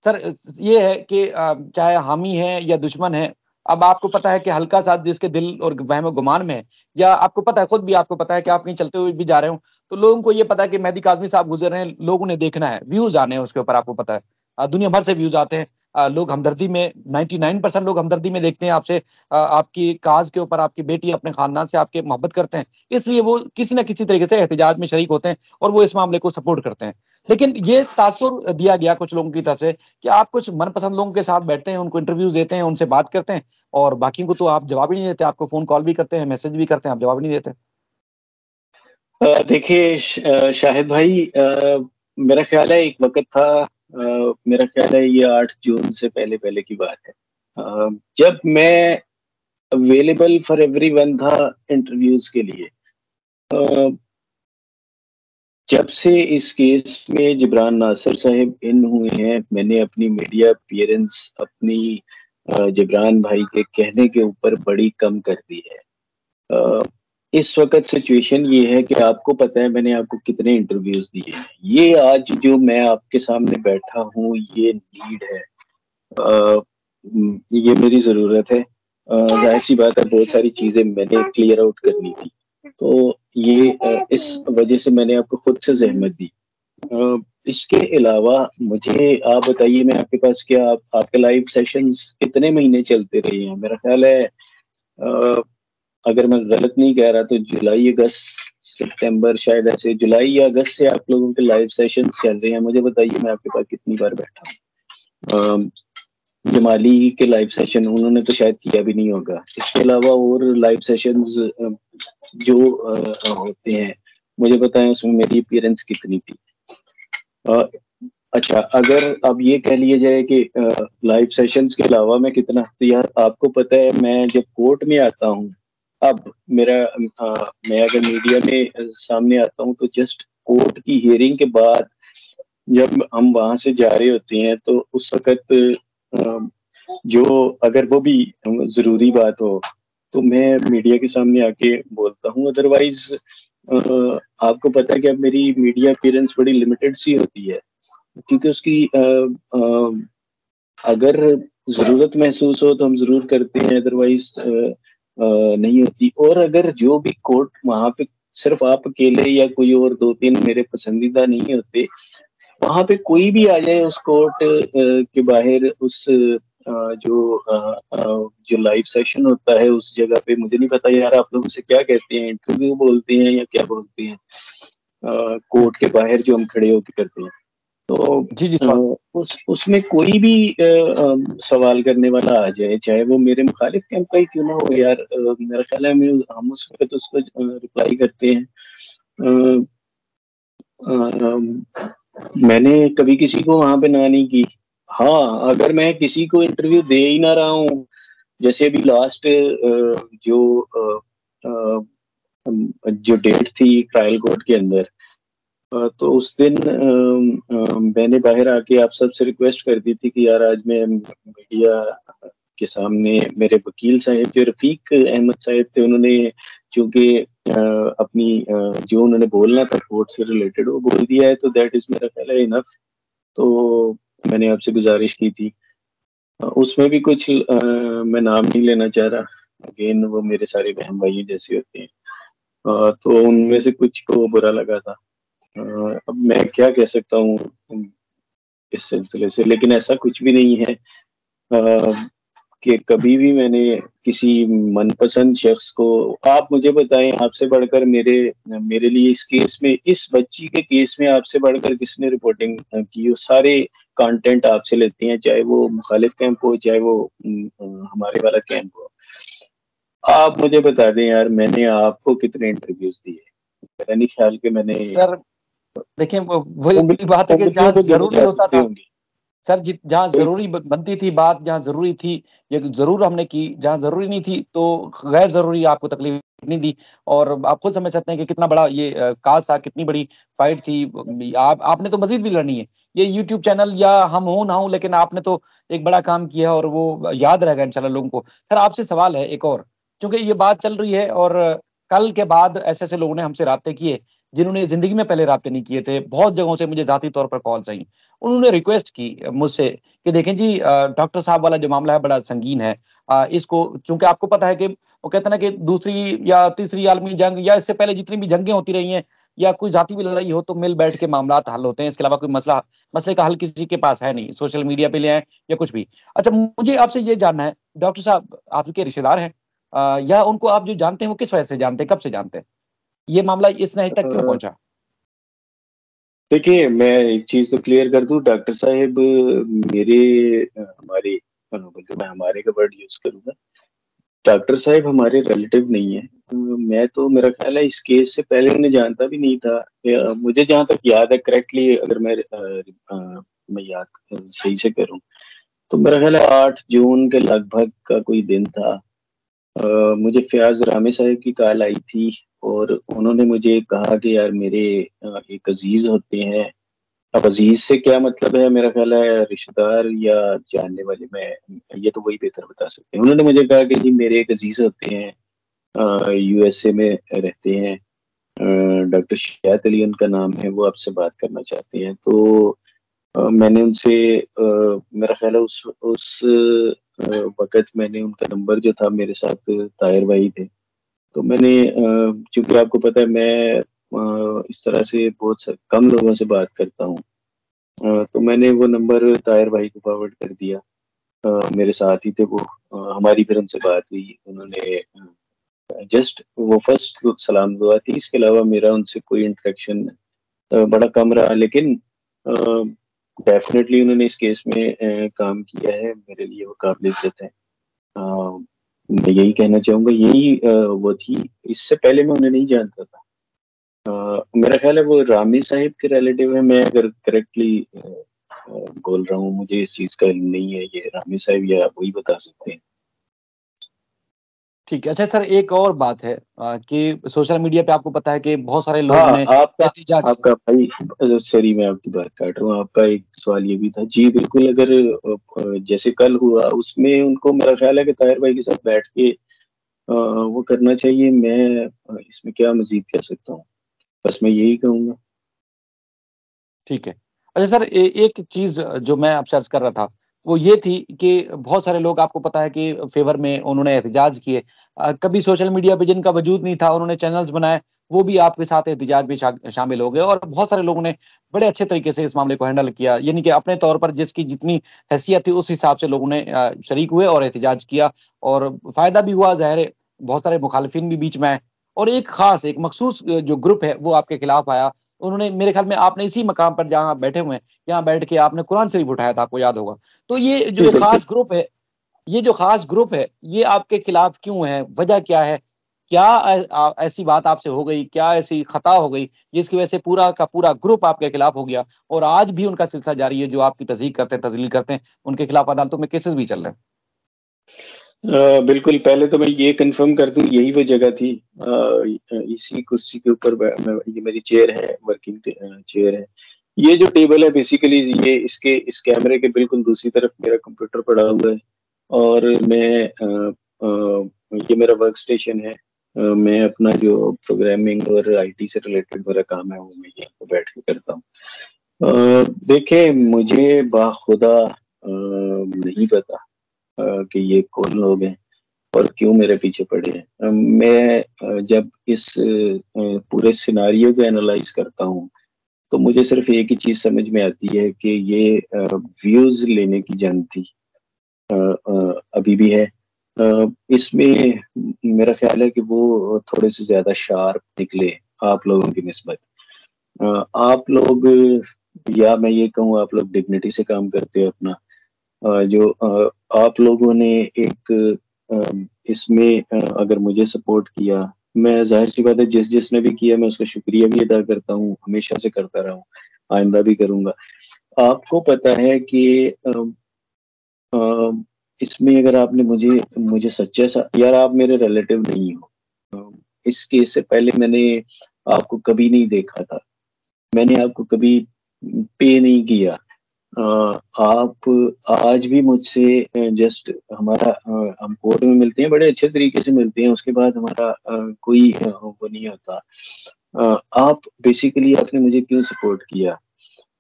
सर ये है कि चाहे हामी है या दुश्मन है, अब आपको पता है कि हल्का सा जिसके दिल और वहम गुमान में है, या आपको पता है, खुद भी आपको पता है कि आप कहीं चलते हुए भी जा रहे हो, तो लोगों को ये पता है कि मेहदी काज़मी साहब गुजर रहे हैं, लोगों ने देखना है, व्यूज आने हैं उसके ऊपर, आपको पता है। दुनिया भर से व्यूज आते हैं। लोग हमदर्दी में 99% लोग हमदर्दी में देखते हैं आपसे, आपकी काज के ऊपर, आपकी बेटी अपने खानदान से आपके मोहब्बत करते हैं, इसलिए वो किसी ना किसी तरीके से एहतजाज में शरीक होते हैं और वो इस मामले को सपोर्ट करते हैं। लेकिन ये तासुर दिया गया कुछ लोगों की तरफ से कि आप कुछ मनपसंद लोगों के साथ बैठते हैं, उनको इंटरव्यूज देते हैं, उनसे बात करते हैं, और बाकी को तो आप जवाब ही नहीं देते। आपको फोन कॉल भी करते हैं, मैसेज भी करते हैं, आप जवाब ही नहीं देते। देखिए शाहिद भाई, मेरा ख्याल है एक वक्त था, मेरा ख्याल है ये 8 जून से पहले पहले की बात है, जब मैं अवेलेबल फॉर एवरीवन था इंटरव्यूज के लिए। अ, जब से इस केस में जिब्रान नासिर साहब इन हुए हैं, मैंने अपनी मीडिया अपीयरेंस अपनी जिब्रान भाई के कहने के ऊपर बड़ी कम कर दी है। अ, इस वक्त सिचुएशन ये है कि आपको पता है मैंने आपको कितने इंटरव्यूज दिए हैं। ये आज जो मैं आपके सामने बैठा हूँ, ये नीड है, ये मेरी ज़रूरत है। जाहिर सी बात है, बहुत सारी चीज़ें मैंने क्लियर आउट करनी थी, तो ये इस वजह से मैंने आपको खुद से ज़हमत दी। इसके अलावा मुझे आप बताइए, मैं आपके पास क्या आपके लाइव सेशंस कितने महीने चलते रहे हैं? मेरा ख्याल है अगर मैं गलत नहीं कह रहा तो जुलाई अगस्त सितंबर, शायद ऐसे जुलाई या अगस्त से आप लोगों के लाइव सेशन चल रहे हैं। मुझे बताइए मैं आपके पास कितनी बार बैठा हूँ। जमाली के लाइव सेशन उन्होंने तो शायद किया भी नहीं होगा। इसके अलावा और लाइव सेशंस जो होते हैं, मुझे बताएं उसमें मेरी अपीयरेंस कितनी थी? अ, अच्छा, अगर अब ये कह लिया जाए कि लाइव सेशंस के अलावा मैं कितना, तो यार आपको पता है मैं जब कोर्ट में आता हूँ, अब मैं अगर मीडिया में सामने आता हूँ तो जस्ट कोर्ट की हियरिंग के बाद जब हम वहां से जा रहे होते हैं तो उस वक्त जो अगर वो भी जरूरी बात हो तो मैं मीडिया के सामने आके बोलता हूँ। अदरवाइज आपको पता है कि अब मेरी मीडिया अपीयरेंस बड़ी लिमिटेड सी होती है, क्योंकि उसकी अगर ज़रूरत महसूस हो तो हम ज़रूर करते हैं, अदरवाइज़ नहीं होती। और अगर जो भी कोर्ट वहाँ पे सिर्फ़ आप अकेले या कोई और 2-3 मेरे पसंदीदा नहीं होते, वहाँ पे कोई भी आ जाए उस कोर्ट के बाहर उस जो लाइव सेशन होता है उस जगह पे, मुझे नहीं पता यार आप लोग उसे क्या कहते हैं, इंटरव्यू बोलते हैं या क्या बोलते हैं, कोर्ट के बाहर जो हम खड़े होके करते हैं। तो जी जी सवाल। उसमें कोई भी सवाल करने वाला आ जाए, चाहे वो मेरे मुखालिफ कैंप का ही क्यों ना हो यार, मेरा ख्याल है हम उस वक्त उसको रिप्लाई करते हैं। अ, मैंने कभी किसी को वहां पे ना नहीं की। हाँ, अगर मैं किसी को इंटरव्यू दे ही ना रहा हूँ जैसे अभी लास्ट जो डेट थी ट्रायल कोर्ट के अंदर, तो उस दिन मैंने बाहर आके आप सबसे रिक्वेस्ट कर दी थी कि यार आज मैं मीडिया के सामने मेरे वकील साहब जो रफीक अहमद साहब थे, उन्होंने चूंकि अपनी जो उन्होंने बोलना था कोर्ट से रिलेटेड वो बोल दिया है, तो दैट इज मेरा ख्याल है इनफ। तो मैंने आपसे गुजारिश की थी, उसमें भी कुछ मैं नाम नहीं लेना चाह रहा, अगेन वो मेरे सारे बहन भाई जैसे होते हैं, तो उनमें से कुछ को बुरा लगा था। अब मैं क्या कह सकता हूँ इस सिलसिले से, लेकिन ऐसा कुछ भी नहीं है कि कभी भी मैंने किसी मनपसंद शख्स को, आप मुझे बताएं, आपसे बढ़कर मेरे मेरे लिए इस केस में, इस बच्ची के केस में आपसे बढ़कर किसने रिपोर्टिंग की? वो सारे कंटेंट आपसे लेते हैं, चाहे वो मुखालिफ कैंप हो, चाहे वो हमारे वाला कैंप हो। आप मुझे बता दें यार, मैंने आपको कितने इंटरव्यूज दिए? मेरा नहीं ख्याल कि मैंने, सर देखिए वही बात है कि उंगलियों जहाँ पे गिने जरूरी जा होता सकते था होंगे। सर, जहाँ कोई जरूरी बनती थी बात, जहाँ जरूरी थी ये जरूर हमने की, जहाँ जरूरी नहीं थी तो गैर जरूरी आपको तकलीफ नहीं दी। और आप खुद समझ सकते हैं कि कितना बड़ा ये काज था, कितनी बड़ी फाइट थी। आपने तो मजीद भी लड़नी है। ये यूट्यूब चैनल या हम हो ना हो, लेकिन आपने तो एक बड़ा काम किया और वो याद रहेगा इंशाल्लाह लोगों को। सर आपसे सवाल है एक और, क्योंकि ये बात चल रही है और कल के बाद ऐसे ऐसे लोगों ने हमसे राब्ते किए जिन्होंने जिंदगी में पहले राब्ते नहीं किए थे। बहुत जगहों से मुझे जाती तौर पर कॉल्स आई, उन्होंने रिक्वेस्ट की मुझसे कि देखें जी डॉक्टर साहब वाला जो मामला है बड़ा संगीन है। इसको चूंकि आपको पता है कि वो कहते हैं ना कि दूसरी या तीसरी आलमी जंग या इससे पहले जितनी भी जंगें होती रही हैं या कोई जाती भी लड़ाई हो तो मिल बैठ के मामला हल होते हैं। इसके अलावा कोई मसले का हल किसी के पास है नहीं, सोशल मीडिया पे ले आए या कुछ भी। अच्छा मुझे आपसे ये जानना है, डॉक्टर साहब आपके रिश्तेदार हैं या उनको आप जो जानते हैं वो किस वजह से जानते हैं, कब से जानते हैं, ये मामला इस नहज तक क्यों पहुंचा? देखिए, मैं एक चीज तो क्लियर कर दूं, डॉक्टर साहब मेरे हमारे, बल्कि मैं हमारे का वर्ड यूज करूंगा, डॉक्टर साहब हमारे रिलेटिव नहीं है। मैं तो, मेरा ख्याल है इस केस से पहले उन्हें जानता भी नहीं था। मुझे जहां तक याद है करेक्टली, अगर मैं याद सही से करूं, तो मेरा ख्याल है 8 जून के लगभग का कोई दिन था। मुझे फयाज रामे साहब की कॉल आई थी और उन्होंने मुझे कहा कि यार मेरे एक अजीज होते हैं। अब अजीज से क्या मतलब है, मेरा ख्याल है रिश्तेदार या जानने वाले, मैं ये तो वही बेहतर बता सकते हैं। उन्होंने मुझे कहा कि जी मेरे एक अजीज होते हैं, यूएसए में रहते हैं, डॉक्टर शियात अली उनका नाम है, वो आपसे बात करना चाहते हैं। तो मैंने उनसे मेरा ख्याल है उस वक्त मैंने उनका नंबर जो था, मेरे साथ ताहिर भाई थे, तो मैंने चूंकि आपको पता है मैं इस तरह से कम लोगों से बात करता हूँ, तो मैंने वो नंबर ताहिर भाई को फॉरवर्ड कर दिया। मेरे साथ ही थे वो, हमारी फिर उनसे बात हुई, उन्होंने जस्ट वो फर्स्ट सलाम दुआ थी, इसके अलावा मेरा उनसे कोई इंटरेक्शन बड़ा कम रहा। लेकिन डेफिनेटली उन्होंने इस केस में काम किया है, मेरे लिए वो काबिल इज्जत है। मैं यही कहना चाहूंगा, यही वो थी। इससे पहले मैं उन्हें नहीं जानता था। मेरा ख्याल है वो रामी साहिब के रिलेटिव है, मैं अगर करेक्टली बोल रहा हूँ, मुझे इस चीज का इल्म नहीं है, ये रामी साहिब या वही बता सकते हैं। ठीक है। अच्छा सर एक और बात है कि सोशल मीडिया पे आपको पता है कि बहुत सारे लोगों हाँ, ने आपका एहतिजाज। आपका भाई, सॉरी मैं आपकी बात काट रहा हूँ, आपका एक सवाल ये भी था जी, बिल्कुल। अगर जैसे कल हुआ उसमें उनको, मेरा ख्याल है कि ताहिर भाई के साथ बैठ के वो करना चाहिए। मैं इसमें क्या मजीद कह सकता हूँ, बस मैं यही कहूंगा। ठीक है। अच्छा सर एक चीज जो मैं आपसे अर्ज कर रहा था वो ये थी कि बहुत सारे लोग आपको पता है कि फेवर में उन्होंने एहतिजाज किए। कभी सोशल मीडिया पे जिनका वजूद नहीं था उन्होंने चैनल्स बनाए, वो भी आपके साथ एहतिजाज में शामिल हो गए और बहुत सारे लोगों ने बड़े अच्छे तरीके से इस मामले को हैंडल किया, यानी कि अपने तौर पर जिसकी जितनी हैसियत थी उस हिसाब से लोगों ने शरीक हुए और एहतिजाज किया और फायदा भी हुआ। ज़ाहिर है बहुत सारे मुखालिफिन भी बीच में आए और एक खास एक मखसूस जो ग्रुप है वो आपके खिलाफ आया। उन्होंने मेरे ख्याल में आपने इसी मकाम पर जहां बैठे हुए हैं यहाँ बैठ के आपने कुरान शरीफ उठाया था, आपको याद होगा। तो ये जो जी एक बिल्कुल। खास ग्रुप है, ये जो खास ग्रुप है ये आपके खिलाफ क्यों है, वजह क्या है? क्या ऐसी बात आपसे हो गई, क्या ऐसी खता हो गई जिसकी वजह से पूरा का पूरा ग्रुप आपके खिलाफ हो गया और आज भी उनका सिलसिला जारी है? जो आपकी तस्दीक करते हैं, तजलील करते हैं, उनके खिलाफ अदालतों में केसेस भी चल रहे हैं। बिल्कुल, पहले तो मैं ये कंफर्म कर दूं, यही वो जगह थी। इसी कुर्सी के ऊपर ये मेरी चेयर है, वर्किंग चेयर है। ये जो टेबल है बेसिकली, ये इसके इस कैमरे के बिल्कुल दूसरी तरफ मेरा कंप्यूटर पड़ा हुआ है। और ये मेरा वर्क स्टेशन है। मैं अपना जो प्रोग्रामिंग और आईटी से रिलेटेड मेरा काम है वो मैं यहीं पे बैठ के करता हूँ। देखें, मुझे बाखुदा नहीं पता कि ये कौन लोग हैं और क्यों मेरे पीछे पड़े हैं। मैं जब इस पूरे सिनारियो को एनालाइज करता हूँ तो मुझे सिर्फ एक ही चीज समझ में आती है कि ये व्यूज लेने की जंग थी। अभी भी है। इसमें मेरा ख्याल है कि वो थोड़े से ज्यादा शार्प निकले आप लोगों की निस्बत। आप लोग, या मैं ये कहूँ, आप लोग डिग्निटी से काम करते हो अपना। जो आप लोगों ने एक इसमें अगर मुझे सपोर्ट किया, मैं जाहिर सी बात है जिस जिसने भी किया मैं उसका शुक्रिया भी अदा करता हूँ, हमेशा से करता रहा हूँ, आइंदा भी करूंगा। आपको पता है कि अ, इसमें अगर आपने मुझे मुझे सच्चा सा, यार आप मेरे रिलेटिव नहीं हो। इस केस से पहले मैंने आपको कभी नहीं देखा था, मैंने आपको कभी पे नहीं किया। आप आज भी मुझसे जस्ट हमारा हम कोर्ट में मिलते हैं, बड़े अच्छे तरीके से मिलते हैं, उसके बाद हमारा कोई वो नहीं होता। आप बेसिकली आपने मुझे क्यों सपोर्ट किया?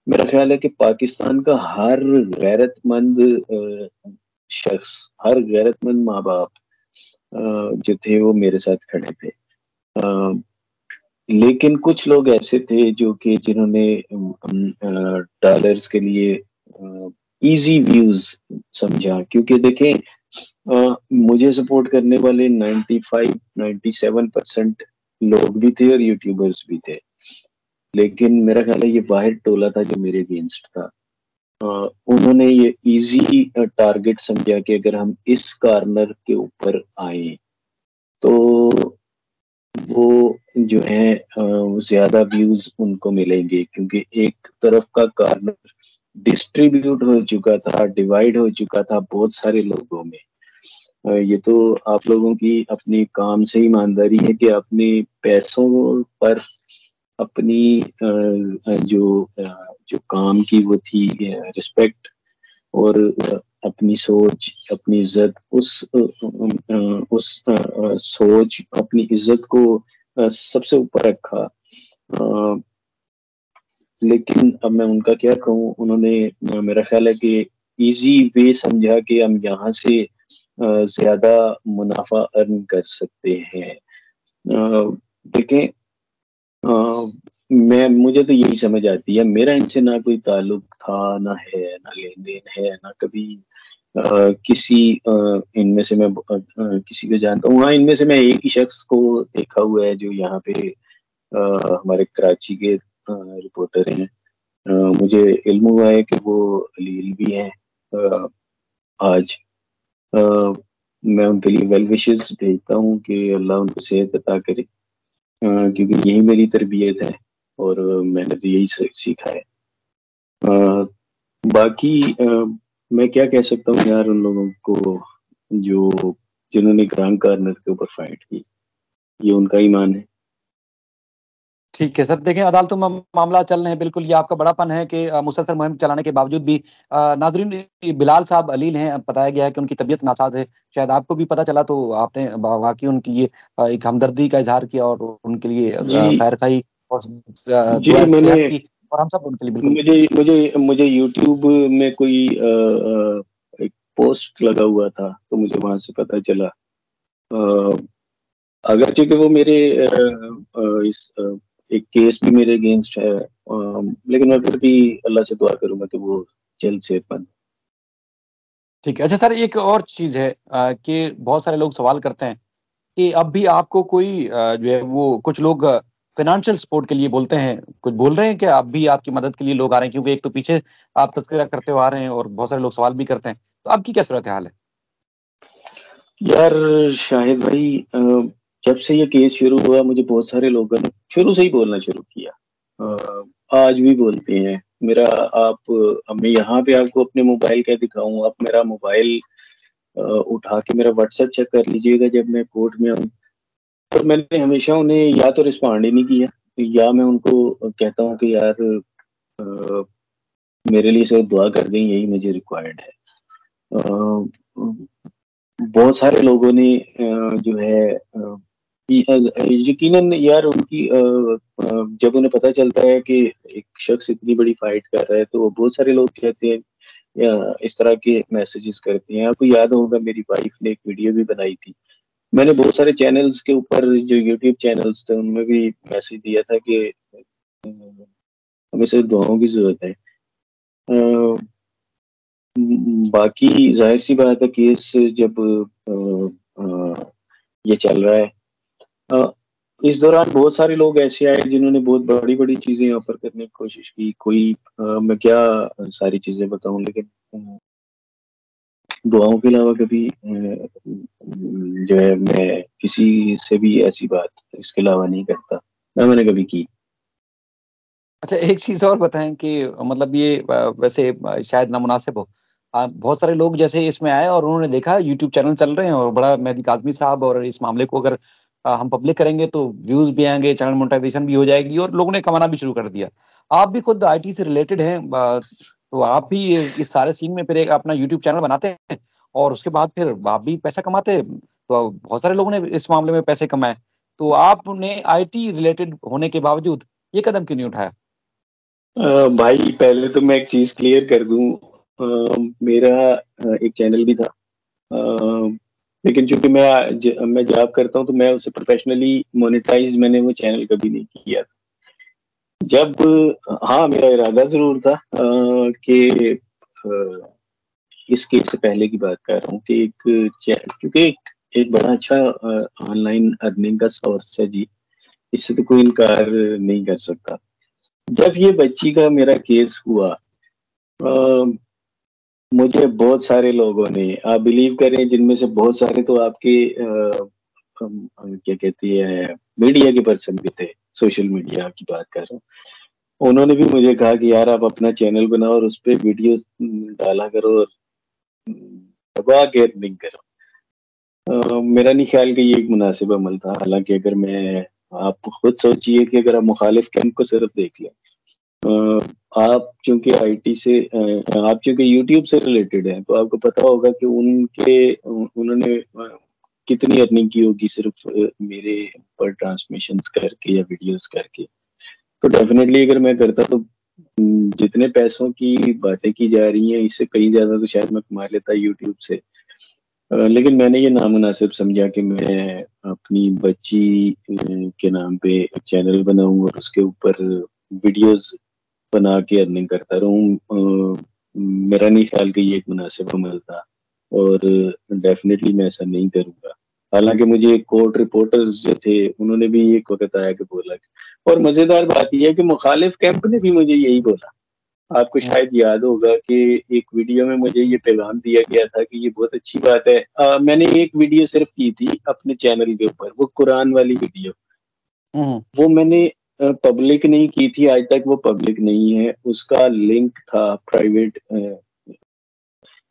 मेरा ख्याल है कि पाकिस्तान का हर गैरतमंद शख्स, हर गैरतमंद माँ बाप जो थे वो मेरे साथ खड़े थे। अ, लेकिन कुछ लोग ऐसे थे जो कि जिन्होंने डॉलर्स के लिए इजी व्यूज समझा, क्योंकि देखें, मुझे सपोर्ट करने वाले 95 97% लोग भी थे और यूट्यूबर्स भी थे। लेकिन मेरा ख्याल है ये वाहिद टोला था जो मेरे अगेंस्ट था। अ, उन्होंने ये इजी टारगेट समझा कि अगर हम इस कॉर्नर के ऊपर आए तो वो जो है ज्यादा व्यूज उनको मिलेंगे, क्योंकि एक तरफ का कॉर्नर डिस्ट्रीब्यूट हो चुका था, डिवाइड हो चुका था बहुत सारे लोगों में। ये तो आप लोगों की अपनी काम से ईमानदारी है कि अपने पैसों पर अपनी जो काम की वो थी रिस्पेक्ट, और अपनी सोच, अपनी इज्जत, उस सोच, अपनी इज्जत को सबसे ऊपर रखा। अ, लेकिन अब मैं उनका क्या कहूँ, उन्होंने मेरा ख्याल है कि इजी वे समझा कि हम यहाँ से ज्यादा मुनाफा अर्न कर सकते हैं। देखें, मैं मुझे तो यही समझ आती है, मेरा इनसे ना कोई ताल्लुक था, ना है, ना लेन देन है, ना कभी किसी इनमें से मैं किसी को जानता हूँ। हाँ, इनमें से मैं एक ही शख्स को देखा हुआ है जो यहाँ पे हमारे कराची के रिपोर्टर हैं। मुझे इल्म हुआ है कि वो अलील भी हैं आज। अ, मैं उनके लिए वेल विशेस भेजता हूँ कि अल्लाह उनको सेहत अता करे, क्योंकि यही मेरी तरबियत है और मैंने तो यही सीखा है। अ, बाकी मैं क्या कह सकता हूँ यार उन लोगों को जो जिन्होंने ग्रांड कार्नर के ऊपर फाइट की, ये उनका ईमान है। ठीक है सर, देखें अदालतों में मामला चल रहे हैं, बिल्कुल ये आपका बड़ापन है कि मुसलसल मुहिम चलाने के बावजूद भी नाजरीन, ये बिलाल साहब अलील हैं, बताया गया है कि उनकी तबीयत नासाज है। शायद आपको भी पता चला तो आपने वाकई उनकी ये एक हमदर्दी का इजहार किया और उनके लिए जी खैर खाई और जी, दुआ मैंने सेहत की, और हम सब उनके लिए बिल्कुल। मुझे मुझे मुझे यूट्यूब में कोई एक पोस्ट लगा हुआ था तो मुझे वहां से पता चला। अ, अगरचे कि वो मेरे एक केस भी मेरे अगेंस्ट है, लेकिन मैं फिर भी अल्लाह से दुआ करूंगा कि वो जल्द सेहतमंद। ठीक है। अच्छा सर, एक और चीज है कि बहुत सारे लोग सवाल करते हैं कि अब भी आपको कोई जो है वो कुछ लोग फाइनेंशियल सपोर्ट के लिए बोलते हैं, कुछ बोल रहे हैं कि अब भी आपकी मदद के लिए लोग आ रहे हैं, क्योंकि एक तो पीछे आप तस्करा करते हुए आ रहे हैं और बहुत सारे लोग सवाल भी करते हैं, तो आपकी क्या सूरत हाल है? यार शाहिद भाई, जब से ये केस शुरू हुआ मुझे बहुत सारे लोगों ने शुरू से ही बोलना शुरू किया। आज भी बोलते हैं मेरा। आप, अब मैं यहाँ पे आपको अपने मोबाइल का दिखाऊं, आप मेरा मोबाइल उठा के मेरा व्हाट्सएप चेक कर लीजिएगा जब मैं कोर्ट में आऊँ। तो मैंने हमेशा उन्हें या तो रिस्पॉन्ड ही नहीं किया, या मैं उनको कहता हूँ कि यार अ, मेरे लिए सिर्फ दुआ कर दें, यही मुझे रिक्वायर्ड है। बहुत सारे लोगों ने जो है यकीनन यार उनकी जब उन्हें पता चलता है कि एक शख्स इतनी बड़ी फाइट कर रहा है, तो बहुत सारे लोग कहते हैं या इस तरह के मैसेजेस करते हैं। आपको याद होगा मेरी वाइफ ने एक वीडियो भी बनाई थी। मैंने बहुत सारे चैनल्स के ऊपर, जो यूट्यूब चैनल्स थे, उनमें भी मैसेज दिया था कि हमें सिर्फ दुआओं की जरूरत है। बाकी जाहिर सी बात है, केस जब ये चल रहा है, अ, इस दौरान बहुत सारे लोग ऐसे आए जिन्होंने बहुत बड़ी बड़ी चीजें ऑफर करने की कोशिश की। कोई मैं क्या सारी चीजें बताऊं, लेकिन दुआओं के अलावा कभी जो है मैं किसी से भी ऐसी बात इसके अलावा नहीं करता, ना मैंने कभी की। अच्छा, एक चीज़ और बताएँ कि मतलब ये वैसे शायद नामुनासिब हो। बहुत सारे लोग जैसे इसमें आए और उन्होंने देखा यूट्यूब चैनल चल रहे हैं और बड़ा मेहदी काज़मी साहब, और इस मामले को अगर हम पब्लिक करेंगे तो व्यूज़ भी आएँगे, चैनल मोनेटाइज़ेशन भी हो जाएगी और लोगों ने कमाना भी शुरू कर दिया। आप भी खुद आईटी से रिलेटेड हैं, तो आप भी इस सारे सीन में फिर एक अपना यूट्यूब चैनल बनाते हैं और उसके बाद फिर आप भी पैसा कमाते हैं। तो बहुत सारे लोगों ने इस मामले में पैसे कमाए। तो आपने आईटी रिलेटेड होने के बावजूद ये कदम क्यों नहीं उठाया? भाई पहले तो मैं एक चीज क्लियर कर दूं, मेरा एक चैनल भी था, लेकिन चूंकि मैं जॉब करता हूं, तो मैं उसे प्रोफेशनली मोनेटाइज मैंने वो चैनल कभी नहीं किया। जब हाँ, मेरा इरादा जरूर था कि इस केस से पहले की बात कर रहा हूँ कि क्योंकि एक बड़ा अच्छा ऑनलाइन अर्निंग का सोर्स है जी, इससे तो कोई इनकार नहीं कर सकता। जब ये बच्ची का मेरा केस हुआ, मुझे बहुत सारे लोगों ने, आप बिलीव करें, जिनमें से बहुत सारे तो आपके क्या कहती है, मीडिया के पर्सन भी थे, सोशल मीडिया की बात कर रहा हूँ। उन्होंने भी मुझे कहा कि यार आप अपना चैनल बनाओ और उस पर वीडियो डाला करो और दबा के अर्निंग करो। मेरा नहीं ख्याल कि ये एक मुनासिब अमल था। हालांकि अगर मैं, आप खुद सोचिए कि अगर आप मुखालिफ कैंप को सिर्फ देख लें, आप चूंकि आईटी से आप चूंकि यूट्यूब से रिलेटेड हैं, तो आपको पता होगा कि उन्होंने कितनी अर्निंग की होगी सिर्फ मेरे पर ट्रांसमिशंस करके या वीडियोस करके। तो डेफिनेटली अगर मैं करता, तो जितने पैसों की बातें की जा रही हैं, इससे कहीं ज्यादा तो शायद मैं कमा लेता यूट्यूब से। लेकिन मैंने ये नामुनासिब समझा कि मैं अपनी बच्ची के नाम पे एक चैनल बनाऊं और उसके ऊपर वीडियोस बना के अर्निंग करता रहूं। मेरा नहीं ख्याल कि ये एक मुनासिब अमल था, और डेफिनेटली मैं ऐसा नहीं करूंगा। हालांकि मुझे कोर्ट रिपोर्टर्स जो थे, उन्होंने भी एक वक्त आया कि बोला, और मजेदार बात यह है कि मुखालिफ कैंप ने भी मुझे यही बोला। आपको हुँ, शायद याद होगा कि एक वीडियो में मुझे ये पैगाम दिया गया था कि ये बहुत अच्छी बात है। मैंने एक वीडियो सिर्फ की थी अपने चैनल के ऊपर, वो कुरान वाली वीडियो। हुँ, वो मैंने पब्लिक नहीं की थी, आज तक वो पब्लिक नहीं है। उसका लिंक था प्राइवेट,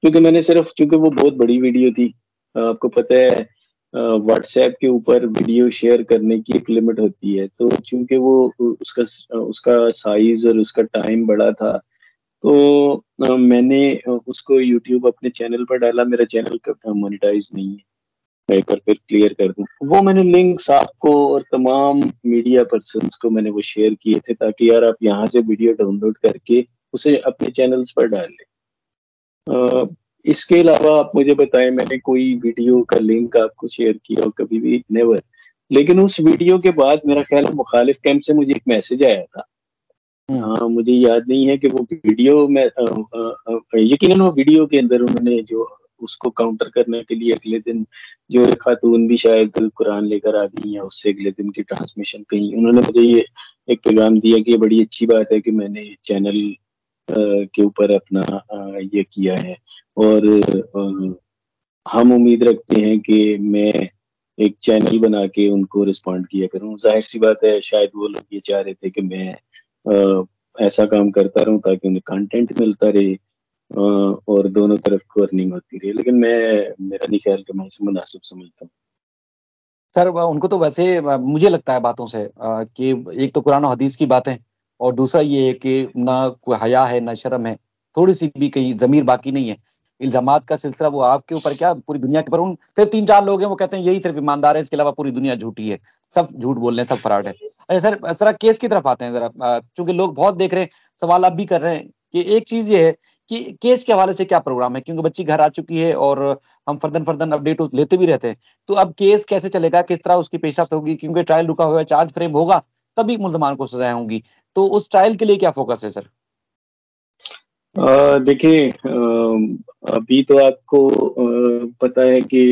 क्योंकि मैंने सिर्फ, क्योंकि वो बहुत बड़ी वीडियो थी, आपको पता है व्हाट्सएप के ऊपर वीडियो शेयर करने की एक लिमिट होती है। तो चूंकि वो उसका उसका साइज और उसका टाइम बड़ा था, तो मैंने उसको यूट्यूब अपने चैनल पर डाला। मेरा चैनल मोनेटाइज नहीं है, मैं एक बार फिर क्लियर कर दूं। वो मैंने लिंक्स आपको और तमाम मीडिया पर्सन्स को मैंने वो शेयर किए थे, ताकि यार आप यहाँ से वीडियो डाउनलोड करके उसे अपने चैनल्स पर डाल लें। इसके अलावा आप मुझे बताएं, मैंने कोई वीडियो का लिंक आपको शेयर किया हो कभी भी? नेवर। लेकिन उस वीडियो के बाद मेरा ख्याल है मुखालिफ कैंप से मुझे एक मैसेज आया था। हुँ, हाँ, मुझे याद नहीं है कि वो वीडियो में यकीनन वो वीडियो के अंदर उन्होंने जो उसको काउंटर करने के लिए अगले दिन जो एक खातून भी शायद कुरान लेकर आ गई, या उससे अगले दिन की ट्रांसमिशन कही, उन्होंने मुझे ये एक पैगाम दिया कि ये बड़ी अच्छी बात है कि मैंने चैनल के ऊपर अपना ये किया है, और हम उम्मीद रखते हैं कि मैं एक चैनल बना के उनको रिस्पॉन्ड किया करूं। जाहिर सी बात है, शायद वो लोग ये चाह रहे थे कि मैं ऐसा काम करता रहूं ताकि उन्हें कंटेंट मिलता रहे। और दोनों तरफ को अर्निंग होती रही। लेकिन मेरा नहीं ख्याल कि मैं इसे मुनासिब समझता हूँ। सर उनको तो वैसे मुझे लगता है बातों से कि एक तो कुरान और हदीस की बातें और दूसरा ये है कि ना कोई हया है ना शर्म है, थोड़ी सी भी कहीं ज़मीर बाकी नहीं है। इल्ज़ामात का सिलसिला वो आपके ऊपर क्या पूरी दुनिया के ऊपर उन सिर्फ 3-4 लोग हैं वो कहते हैं यही सिर्फ ईमानदार है, इसके अलावा पूरी दुनिया झूठी है। सब झूठ बोल रहे हैं, सब फ्रॉड है। अच्छा सर, ज़रा केस की तरफ आते हैं ज़रा चूँकि लोग बहुत देख रहे हैं, सवाल आप भी कर रहे हैं कि एक चीज़ ये है कि केस के हवाले से क्या प्रोग्राम है? क्योंकि बच्ची घर आ चुकी है और हम फर्दन-फर्दन अपडेट लेते भी रहते हैं। तो अब केस कैसे चलेगा? किस तरह उसकी पेशरफ्त होगी? क्योंकि ट्रायल रुका हुआ है, चार्ज फ्रेम होगा, तभी मुल्ज़मान को सज़ाएँ होंगी। तो उस ट्रायल के लिए क्या फ़ोकस है सर? देखिए, अभी तो आपको पता है कि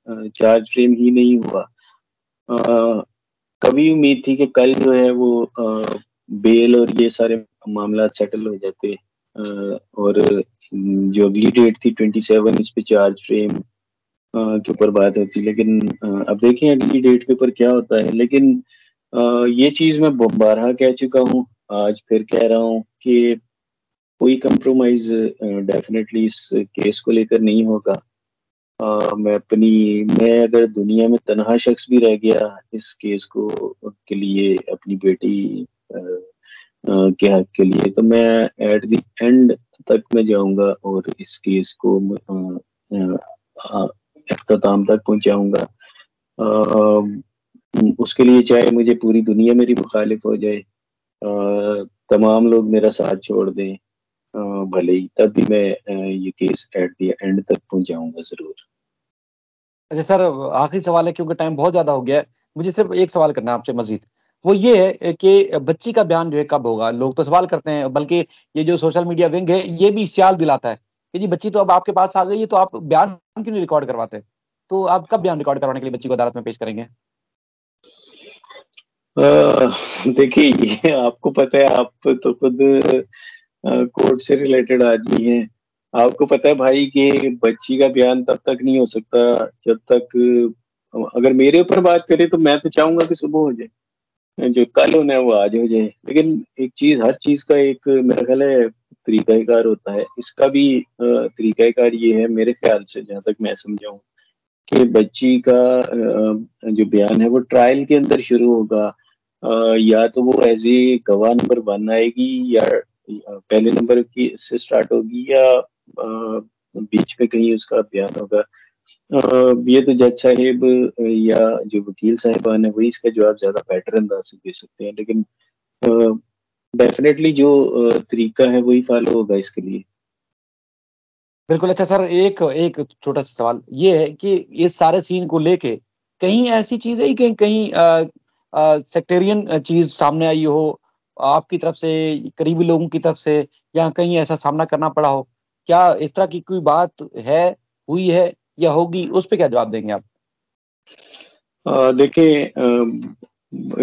चार्ज फ्रेम ही नहीं हुआ। अ, कभी उम्मीद थी कि कल जो है वो बेल और ये सारे मामला सेटल हो जाते, और जो अगली डेट थी 27, इस पे चार्ज फ्रेम के ऊपर बात होती। लेकिन अब देखें अगली डेट के ऊपर क्या होता है। लेकिन ये चीज़ मैं बारहा कह चुका हूँ, आज फिर कह रहा हूँ कि कोई कंप्रोमाइज़ डेफ़िनेटली इस केस को लेकर नहीं होगा। मैं अगर दुनिया में तन्हा शख्स भी रह गया इस केस को के लिए, अपनी बेटी के हक के लिए, तो मैं एट द एंड तक मैं जाऊँगा और इस केस को इख्तिताम तक पहुँचाऊँगा। उसके लिए चाहे मुझे पूरी दुनिया मेरी मुखालिफ हो जाए, तमाम लोग मेरा साथ छोड़ दें, भले ही, तब भी मैं ये केस एट द एंड तक पहुँचाऊँगा ज़रूर। अच्छा सर, आखिरी सवाल है क्योंकि टाइम बहुत ज़्यादा हो गया है। मुझे सिर्फ़ एक सवाल करना है आपसे मज़ीद। वो ये है कि बच्ची का बयान जो है कब होगा? लोग तो सवाल करते हैं, बल्कि ये जो सोशल मीडिया विंग है, ये भी इश्तियाल दिलाता है कि जी बच्ची तो अब आपके पास आ गई है, तो आप बयान क्यों नहीं रिकॉर्ड करवाते? तो आप कब बयान रिकॉर्ड करवाने के लिए बच्ची को अदालत में पेश करेंगे? अ, देखिए, ये आपको पता है, आप तो खुद कोर्ट से रिलेटेड आदमी हैं। आपको पता है भाई कि बच्ची का बयान तब तक नहीं हो सकता जब तक, अगर मेरे ऊपर बात करें तो मैं तो चाहूँगा कि सुबह हो जाए। जो कल होना है वो आज हो जाए। लेकिन एक चीज़, हर चीज़ का एक मेरा ख़्याल है तरीक़ा-ए-कार होता है। इसका भी तरीक़ा-ए-कार ये है मेरे ख़्याल से, जहाँ तक मैं समझा हूँ, कि बच्ची का जो बयान है वो ट्रायल के अंदर शुरू होगा। या तो वो एज़ ए गवाह नंबर 1 आएगी, या पहले नंबर की से स्टार्ट होगी, या बीच में कहीं उसका बयान होगा। ये तो जज साहिब या जो वकील साहिबान है वही इसका जवाब ज़्यादा बेटर अंदाज से दे सकते हैं। लेकिन डेफ़िनेटली जो तरीका है वही फ़ॉलो होगा इसके लिए। बिल्कुल, अच्छा सर, एक एक छोटा-सा सवाल ये है कि इस सारे सीन को लेके कहीं ऐसी चीज़ है कि कहीं सेक्टेरियन चीज़ सामने आई हो आपकी तरफ से, करीबी लोगों की तरफ से, या कहीं ऐसा सामना करना पड़ा हो? क्या इस तरह की कोई बात है, हुई है या होगी? उस पे क्या जवाब देंगे आप? देखिए,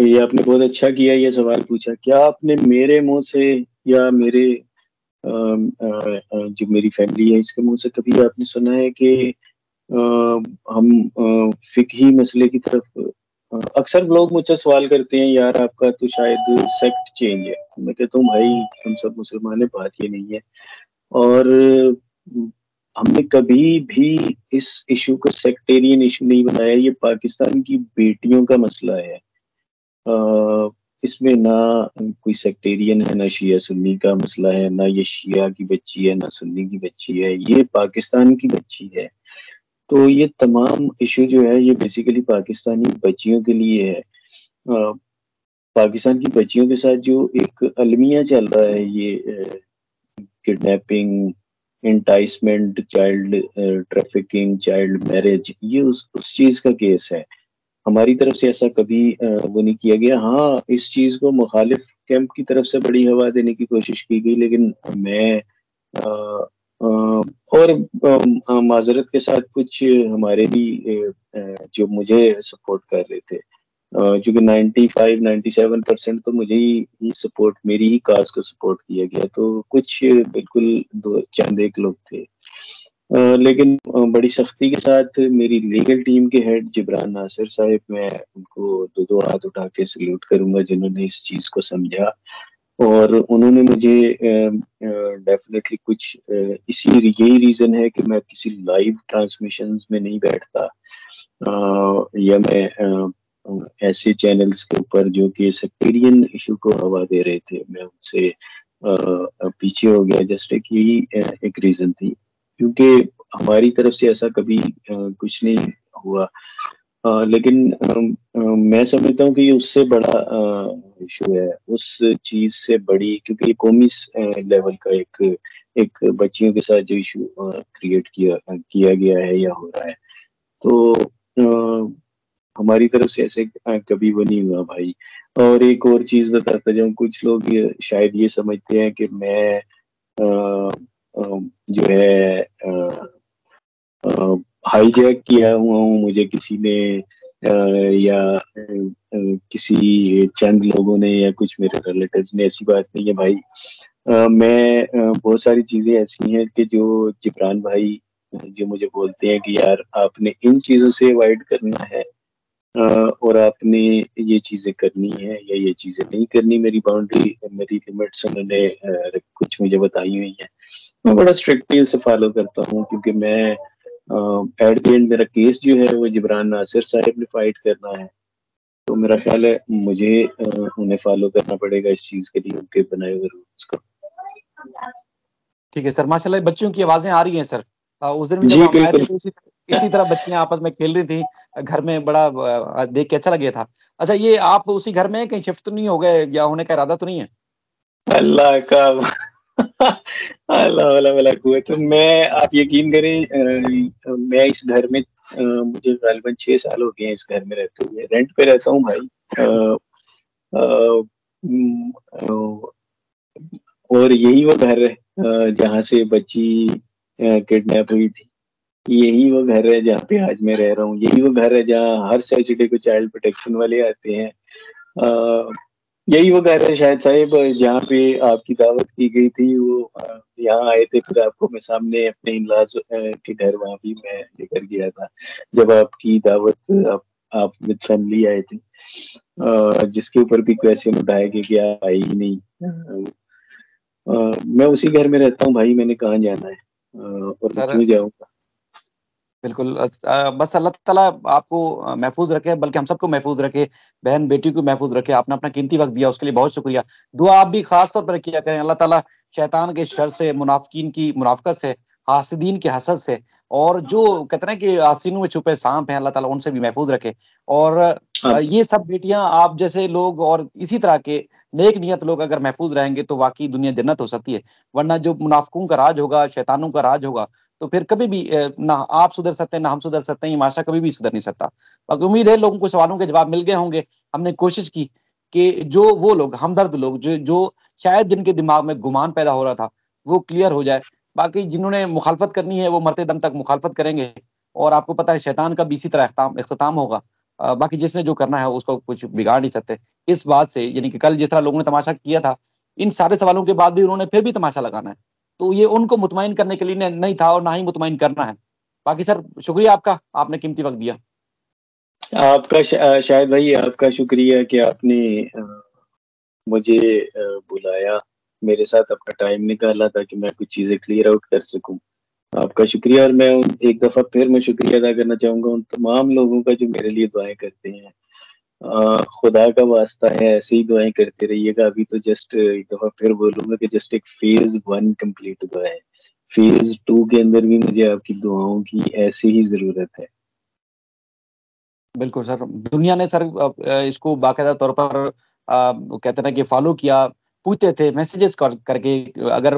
ये आपने बहुत अच्छा किया ये सवाल पूछा। क्या आपने मेरे मुँह से या मेरे जो मेरी फैमिली है इसके मुँह से कभी आपने सुना है कि हम फ़िक़ही मसले की तरफ, अक्सर लोग मुझसे सवाल करते हैं, यार आपका तो शायद सेक्ट चेंज है। मैं कहता हूँ भाई हम सब मुसलमान हैं, बात ये नहीं है। और हमने कभी भी इस इश्यू को सेक्टेरियन इश्यू नहीं बनाया। ये पाकिस्तान की बेटियों का मसला है। इसमें ना कोई सेक्टेरियन है, ना शिया सुन्नी का मसला है, ना ये शिया की बच्ची है, ना सुन्नी की बच्ची है, ये पाकिस्तान की बच्ची है। तो ये तमाम इश्यू जो है ये बेसिकली पाकिस्तानी बच्चियों के लिए है। पाकिस्तान की बच्चियों के साथ जो एक अलमिया चल रहा है, ये kidnapping, enticement, child trafficking, child marriage, ये उस चीज़ का केस है। हमारी तरफ से ऐसा कभी वो नहीं किया गया। हाँ, इस चीज़ को मुखालिफ कैंप की तरफ से बड़ी हवा देने की कोशिश की गई, लेकिन मैं अ और माज़रत के साथ कुछ हमारे भी जो मुझे सपोर्ट कर रहे थे, चूँकि 95-97% तो मुझे ही सपोर्ट, मेरी ही काज़ को सपोर्ट किया गया, तो कुछ बिल्कुल दो चंद एक लोग थे। लेकिन बड़ी सख्ती के साथ मेरी लीगल टीम के हेड जिब्रान नासिर साहिब, मैं उनको दो-दो हाथ उठा के सैल्यूट करूँगा जिन्होंने इस चीज़ को समझा। और उन्होंने मुझे डेफिनेटली कुछ इसी यही रीज़न है कि मैं किसी लाइव ट्रांसमिशंस में नहीं बैठता, या मैं ऐसे चैनल्स के ऊपर जो कि सेक्टेरियन इशू को हवा दे रहे थे, मैं उनसे पीछे हो गया। जस्ट एक यही एक रीज़न थी, क्योंकि हमारी तरफ से ऐसा कभी कुछ नहीं हुआ। लेकिन मैं समझता हूँ कि ये उससे बड़ा इशू है, उस चीज़ से बड़ी, क्योंकि ये कौमी लेवल का एक एक बच्चियों के साथ जो इशू क्रिएट किया गया है या हो रहा है। तो हमारी तरफ से ऐसे कभी वो नहीं हुआ भाई। और एक और चीज़ बताता जाऊँ, कुछ लोग शायद ये समझते हैं कि मैं जो है हाईजैक किया हुआ हूँ, मुझे किसी ने या किसी चंद लोगों ने या कुछ मेरे रिलेटिव्स ने, ऐसी बात नहीं है भाई। मैं बहुत सारी चीज़ें ऐसी हैं कि जो जिब्रान भाई जो मुझे बोलते हैं कि यार आपने इन चीज़ों से अवॉइड करना है, और आपने ये चीज़ें करनी है या ये चीज़ें नहीं करनी, मेरी बाउंड्री, मेरी लिमिट्स उन्होंने कुछ मुझे बताई हुई हैं। मैं बड़ा स्ट्रिक्टली उसे फॉलो करता हूँ, क्योंकि मैं एट द एंड मेरा केस जो है वो जिब्रान नासिर साहब ने फाइट करना है। तो मेरा ख्याल है मुझे उन्हें फॉलो करना पड़ेगा इस चीज़ के लिए, उनके बनाए हुए रूल्स को। ठीक है सर, माशाल्लाह बच्चियों की आवाज़ें आ रही हैं सर। उस दिन भी जब जी, हम आए थे बिल्कुल। तो इसी तरह बच्चियाँ आपस में खेल रही थी घर में, बड़ा देख के अच्छा लग गया था। अच्छा, ये आप उसी घर में हैं, कहीं शिफ्ट तो नहीं हो गए या होने का इरादा तो नहीं है? अल्लाह का अल्लाह वाला वला कुव्वत। मैं, आप यकीन करें, मैं इस घर में मुझे ग़ालिबन 6 साल हो गए हैं इस घर में रहते हुए। रेंट पे रहता हूँ भाई। अ, उम, और यही वो घर है जहाँ से बच्ची किडनैप हुई थी। यही वो घर है जहाँ पे आज मैं रह रहा हूँ। यही वो घर है जहाँ हर सैटरडे को चाइल्ड प्रोटेक्शन वाले आते हैं। अ, यही वो घर है शायद साहिब जहाँ पे आपकी दावत की गई थी। वो यहाँ आए थे, फिर आपको मैं सामने अपने इन-लॉज़ के घर वहाँ भी मैं लेकर गया था। जब आपकी दावत आप विद फैमिली आए थे। जिसके ऊपर भी क्वेश्चन उठाया कि आप आए ही नहीं। मैं उसी घर में रहता हूँ भाई, मैंने कहाँ जाना है, और मैं सर क्यों जाऊँगा? बिल्कुल, बस अल्लाह ताला आपको महफ़ूज़ रखे, बल्कि हम सबको महफ़ूज़ रखे, बहन-बेटी को महफ़ूज़ रखे। आपने अपना कीमती वक़्त दिया, उसके लिए बहुत शुक्रिया। दुआ आप भी ख़ास तौर पर किया करें, अल्लाह ताला शैतान के शर से, मुनाफ़िकीन की मुनाफ़क़त से, हासिदीन के हसद से, और जो कहते हैं ना कि आसीनों में छुपे साँप हैं, अल्लाह ताला उनसे भी महफ़ूज़ रखे। और हाँ, ये सब बेटियाँ, आप जैसे लोग और इसी तरह के नेक नियत लोग अगर महफ़ूज़ रहेंगे, तो वाक़ई दुनिया जन्नत हो सकती है। वरना जो मुनाफ़िकों का राज होगा, शैतानों का राज होगा, तो फिर कभी भी ना आप सुधर सकते हैं, ना हम सुधर सकते हैं, ये माशरा कभी भी सुधर नहीं सकता। बाकी उम्मीद है लोगों को सवालों के जवाब मिल गए होंगे। हमने कोशिश की कि जो वो लोग, हमदर्द लोग, जो जो शायद जिनके दिमाग में गुमान पैदा हो रहा था, वो क्लियर हो जाए। बाकी जिन्होंने मुखालफत करनी है, वो मरते दम तक मुखालफत करेंगे, और आपको पता है शैतान का भी इसी तरह इख्तिताम होगा। बाकी जिसने जो करना है उसको कुछ बिगाड़ नहीं सकते। इस बात से, यानी कि कल जिस तरह लोगों ने तमाशा किया था, इन सारे सवालों के बाद भी उन्होंने फिर भी तमाशा लगाना है। तो ये उनको मुतमईन करने के लिए नहीं था, और ना ही मुतमईन करना है। बाकी सर शुक्रिया आपका, आपने कीमती वक़्त दिया। आपका शायद भाई आपका शुक्रिया कि आपने मुझे बुलाया, मेरे साथ अपना टाइम निकाला ताकि मैं कुछ चीज़ें क्लियर आउट कर सकूँ। आपका शुक्रिया। और मैं उन एक दफ़ा फिर मैं शुक्रिया अदा करना चाहूँगा उन तमाम लोगों का जो मेरे लिए दुआएँ करते हैं। खुदा का वास्ता है, ऐसे ही दुआएँ करते रहिएगा। अभी तो जस्ट एक दफ़ा फिर बोलूँगा कि जस्ट एक फ़ेज़ 1 कंप्लीट हुआ है। फ़ेज़ 2 के अंदर भी मुझे आपकी दुआओं की ऐसे ही ज़रूरत है। बिल्कुल सर, दुनिया ने सर इसको बाकायदा तौर पर वो कहते हैं ना कि फ़ॉलो किया, पूछते थे मैसेजेस करके, अगर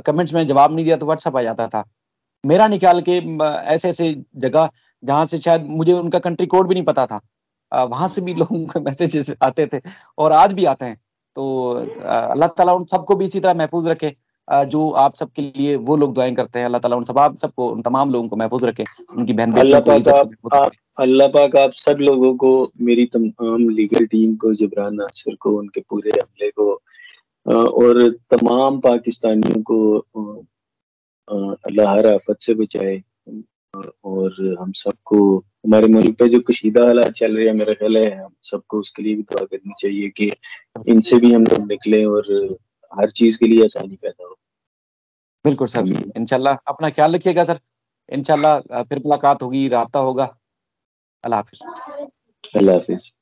कमेंट्स में जवाब नहीं दिया तो व्हाट्सएप आ जाता था। मेरा नहीं ख्याल कि ऐसे-ऐसे जगह जहाँ से शायद मुझे उनका कंट्री कोड भी नहीं पता था। वहाँ से भी लोगों के मैसेजेस आते थे, और आज भी आते हैं। तो अल्लाह ताला उन सबको भी इसी तरह महफ़ूज़ रखे, जो आप सबके लिए वो लोग दुआएँ करते हैं। अल्लाह ताला उन आप सबको, उन तमाम लोगों को महफ़ूज़ रखे, उनकी अल्लाह बहन-बेटियों को पाक इज़्ज़त से आप महफ़ूज़ रखे। अल्लाह पाक आप सब लोगों को, मेरी तमाम लीगल टीम को, जिब्रान नासिर को, उनके पूरे अमले को, और तमाम पाकिस्तानियों को अल्लाह हर आफ़त से बचाए, और हम सबको हमारे मुल्क पे जो कशीदा हालात चल रहे हैं, मेरा ख्याल है हम सबको उसके लिए भी दुआ करनी चाहिए कि इनसे भी हम लोग निकलें और हर चीज के लिए आसानी पैदा हो। बिल्कुल सर, आमीन। इंशाल्लाह अपना ख्याल रखिएगा सर। इंशाल्लाह फिर मुलाकात होगी, राब्ता होगा। अल्लाह हाफ़िज़। अल्लाह हाफिज।